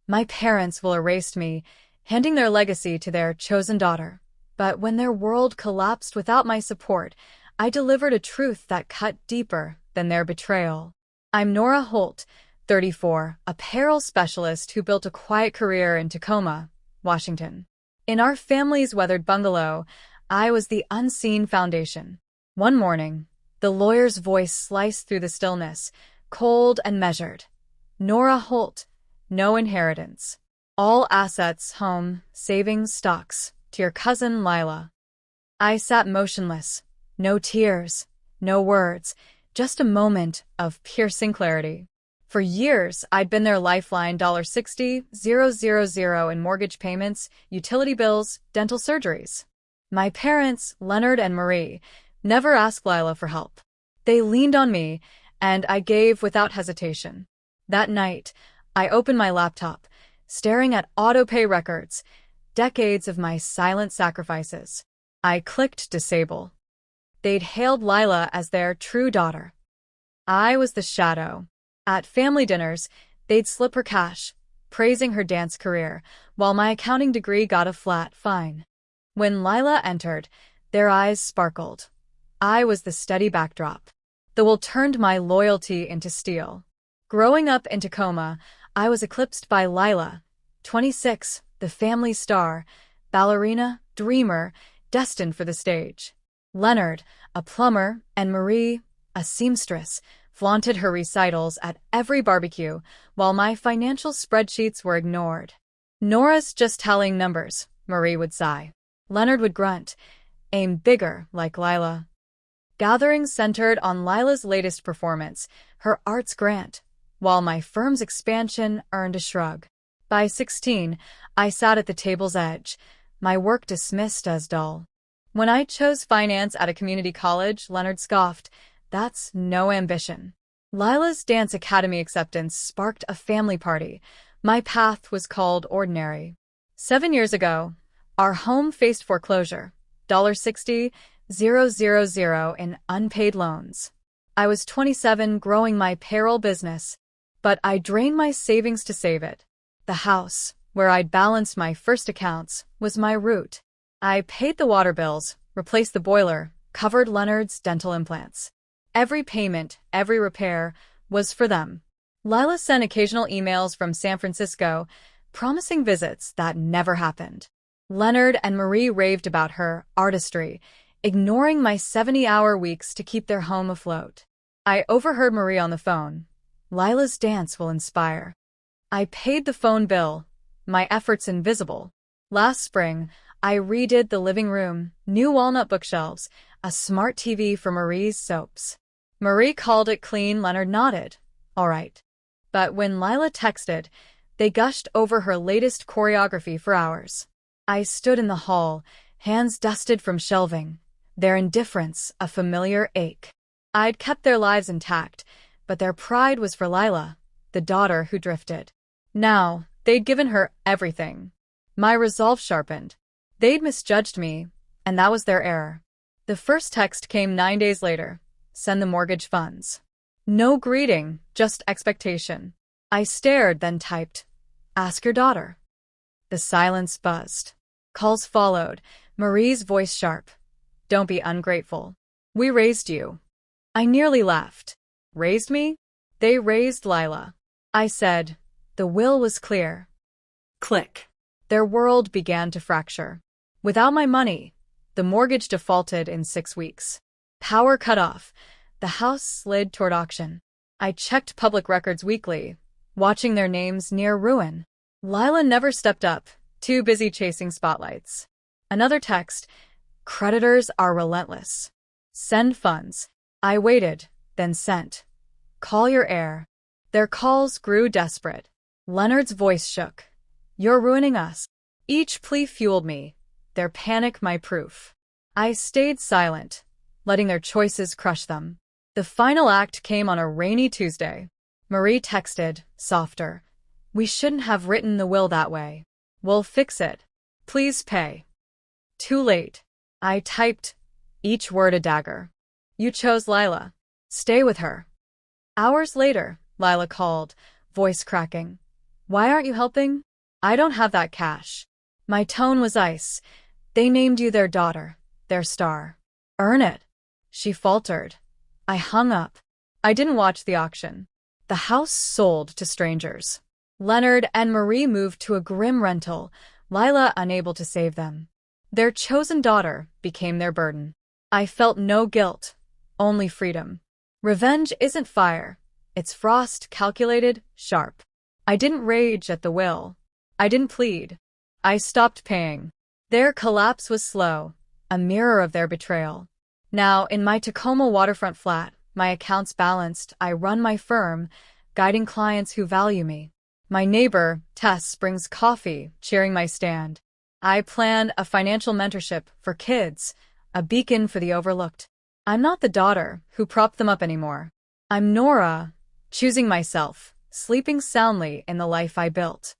My parents will erase me, handing their legacy to their chosen daughter. But when their world collapsed without my support, I delivered a truth that cut deeper than their betrayal. I'm Nora Holt, 34, apparel specialist who built a quiet career in Tacoma, Washington. In our family's weathered bungalow, I was the unseen foundation. One morning, the lawyer's voice sliced through the stillness, cold and measured. Nora Holt, no inheritance. All assets, home, savings, stocks, to your cousin Lila. I sat motionless. No tears, no words, just a moment of piercing clarity. For years, I'd been their lifeline, $60,000 in mortgage payments, utility bills, dental surgeries. My parents, Leonard and Marie, never asked Lila for help. They leaned on me, and I gave without hesitation. That night, I opened my laptop, staring at autopay records, decades of my silent sacrifices. I clicked disable. They'd hailed Lila as their true daughter. I was the shadow. At family dinners, they'd slip her cash, praising her dance career, while my accounting degree got a flat fine. When Lila entered, their eyes sparkled. I was the steady backdrop. The will turned my loyalty into steel. Growing up in Tacoma, I was eclipsed by Lila, 26, the family star, ballerina, dreamer, destined for the stage. Leonard, a plumber, and Marie, a seamstress, flaunted her recitals at every barbecue, while my financial spreadsheets were ignored. Nora's just tallying numbers, Marie would sigh. Leonard would grunt, aim bigger like Lila. Gatherings centered on Lila's latest performance, her arts grant, while my firm's expansion earned a shrug. By 16, I sat at the table's edge, my work dismissed as dull. When I chose finance at a community college, Leonard scoffed, "That's no ambition." Lila's dance academy acceptance sparked a family party. My path was called ordinary. 7 years ago, our home faced foreclosure, $60,000 in unpaid loans. I was 27, growing my payroll business, but I drained my savings to save it. The house, where I'd balanced my first accounts, was my root. I paid the water bills, replaced the boiler, covered Leonard's dental implants. Every payment, every repair, was for them. Lila sent occasional emails from San Francisco, promising visits that never happened. Leonard and Marie raved about her artistry, ignoring my 70-hour weeks to keep their home afloat. I overheard Marie on the phone. "Lila's dance will inspire." I paid the phone bill, my efforts invisible. Last spring, I redid the living room, new walnut bookshelves, a smart TV for Marie's soaps. Marie called it clean. Leonard nodded. All right. But when Lila texted, they gushed over her latest choreography for hours. I stood in the hall, hands dusted from shelving, their indifference a familiar ache. I'd kept their lives intact, but their pride was for Lila, the daughter who drifted. Now, they'd given her everything. My resolve sharpened. They'd misjudged me, and that was their error. The first text came 9 days later. Send the mortgage funds. No greeting, just expectation. I stared, then typed, "Ask your daughter." The silence buzzed. Calls followed, Marie's voice sharp. "Don't be ungrateful. We raised you." I nearly laughed. Raised me? They raised Lila. I said, the will was clear. Click. Their world began to fracture. Without my money, the mortgage defaulted in 6 weeks. Power cut off. The house slid toward auction. I checked public records weekly, watching their names near ruin. Lila never stepped up, too busy chasing spotlights. Another text, "Creditors are relentless. Send funds." I waited, then sent. "Call your heir." Their calls grew desperate. Leonard's voice shook. "You're ruining us." Each plea fueled me, their panic my proof. I stayed silent, letting their choices crush them. The final act came on a rainy Tuesday. Marie texted, softer, "We shouldn't have written the will that way. We'll fix it. Please pay." Too late. I typed, each word a dagger. "You chose Lila. Stay with her." Hours later, Lila called, voice cracking. Why aren't you helping? I don't have that cash. My tone was ice. They named you their daughter, their star. Earn it. She faltered. I hung up. I didn't watch the auction. The house sold to strangers. Leonard and Marie moved to a grim rental, Lila unable to save them. Their chosen daughter became their burden. I felt no guilt, only freedom. Revenge isn't fire. It's frost, calculated, sharp. I didn't rage at the will. I didn't plead. I stopped paying. Their collapse was slow, a mirror of their betrayal. Now, in my Tacoma waterfront flat, my accounts balanced, I run my firm, guiding clients who value me. My neighbor, Tess, brings coffee, cheering my stand. I plan a financial mentorship for kids, a beacon for the overlooked. I'm not the daughter who propped them up anymore. I'm Nora, choosing myself, sleeping soundly in the life I built.